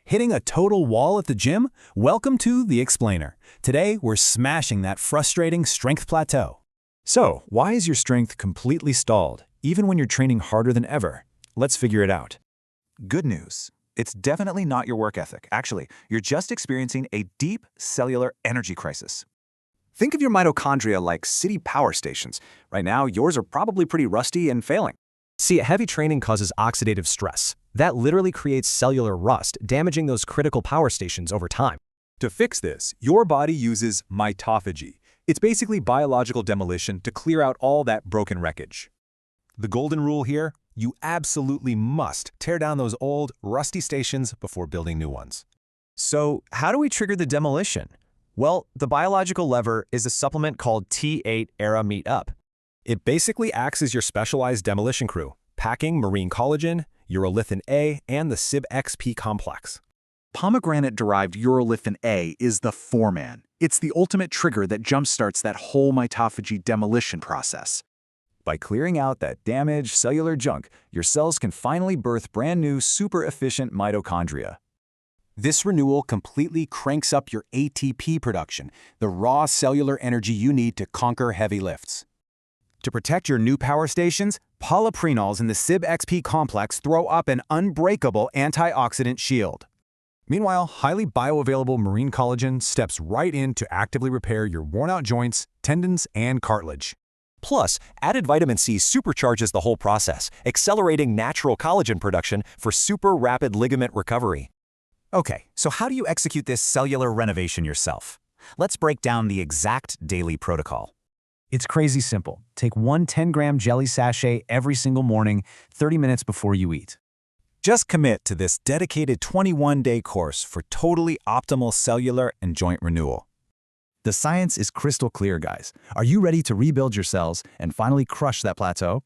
Hitting a total wall at the gym? Welcome to The Explainer. Today, we're smashing that frustrating strength plateau. So, why is your strength completely stalled, even when you're training harder than ever? Let's figure it out. Good news. It's definitely not your work ethic. Actually, you're just experiencing a deep cellular energy crisis. Think of your mitochondria like city power stations. Right now, yours are probably pretty rusty and failing. See, heavy training causes oxidative stress. That literally creates cellular rust, damaging those critical power stations over time. To fix this, your body uses mitophagy. It's basically biological demolition to clear out all that broken wreckage. The golden rule here? You absolutely must tear down those old, rusty stations before building new ones. So, how do we trigger the demolition? Well, the biological lever is a supplement called T8 Era Meet Up. It basically acts as your specialized demolition crew, packing marine collagen, Urolithin A, and the CYP complex. Pomegranate-derived Urolithin A is the foreman. It's the ultimate trigger that jumpstarts that whole mitophagy demolition process. By clearing out that damaged cellular junk, your cells can finally birth brand new, super-efficient mitochondria. This renewal completely cranks up your ATP production, the raw cellular energy you need to conquer heavy lifts. To protect your new power stations, polyprenols in the CYP complex throw up an unbreakable antioxidant shield. Meanwhile, highly bioavailable marine collagen steps right in to actively repair your worn-out joints, tendons, and cartilage. Plus, added vitamin C supercharges the whole process, accelerating natural collagen production for super rapid ligament recovery. Okay, so how do you execute this cellular renovation yourself? Let's break down the exact daily protocol. It's crazy simple. Take one 10-gram jelly sachet every single morning, 30 minutes before you eat. Just commit to this dedicated 21-day course for totally optimal cellular and joint renewal. The science is crystal clear, guys. Are you ready to rebuild your cells and finally crush that plateau?